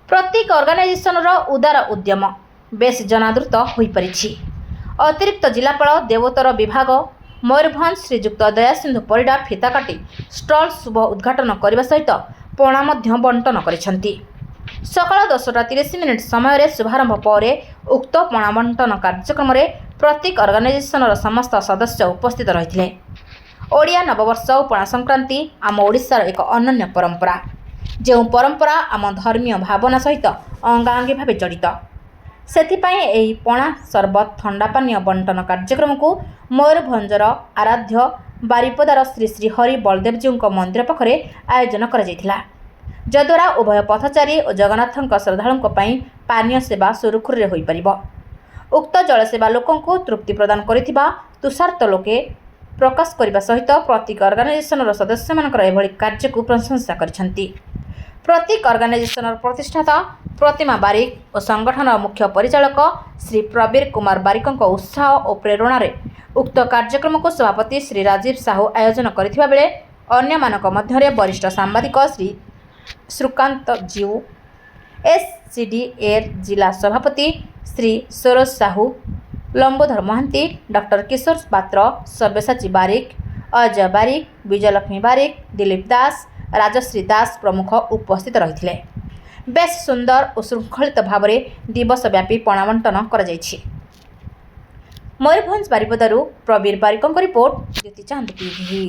प्रत्येक ऑर्गेनाइजेशन उदार उद्यम बेस जनादृत हो पारिछि। अतिरिक्त जिलापाल देवोत्तर विभाग मयूरभंज श्रीजुक्त दयासिंधु परिडा फिता काटी स्टल शुभ उद्घाटन करने सहित पणा बंटन करिसेंति। सकाल 10:30 समय शुभारंभ पर उक्त पणा बंटन कार्यक्रम में प्रत्येक ऑर्गेनाइजेशन समस्त सदस्य उपस्थित रही। ओडिया नववर्ष और पणा संक्रांति आम ओडिशार एक अनन्य परंपरा, जो परंपरा आम धर्मीय भावना सहित अंगांगी भाव जड़ित। सेथिपाई एही पणा सरबत ठंडा पानीय बंटन कार्यक्रम को मयूरभंजर आराध्य बारिपदार श्री श्री हरि बलदेवजी मंदिर पाखरे आयोजन करा जायथिला, जद्वारा उभय पथचारी और जगन्नाथ श्रद्धालुओं पानीय सेवा सुरुखुरे हो पारिबो। उक्त जलसेवा लोकंकु तृप्ति प्रदान करिथिबा तुषार्थ लोके प्रकाश करने सहित प्रत्येक ऑर्गेनाइजेशन सदस्य मानकर एभली कार्य को प्रशंसा करिसेंति। प्रत्येक ऑर्गेनाइजेशन प्रतिष्ठाता प्रतिमा बारिक और संगठन मुख्य परिचालक श्री प्रवीर कुमार बारिक उत्साह और प्रेरणा रे उक्त कार्यक्रम को सभापति श्री राजीव साहू आयोजन करथिबा बेले अन्य मानक मध्यरे वरिष्ठ सांबादिक श्री श्रीकांत जीव, एससीडीएर जिला सभापति श्री सरोज साहू, लंबोधर महांती, डॉक्टर किशोर पात्र, सब्यसाची बारिक, अजय बारिक, विजयलक्ष्मी बारिक, दिलीप दास, राजश्री दास प्रमुख उपस्थित रही। बेस सुंदर और श्रृंखलित भाव में दिवसव्यापी पणा बंटन कर मयूरभंज बारिपदारू प्रवीर बारिक रिपोर्ट ज्योति चांद टीवी।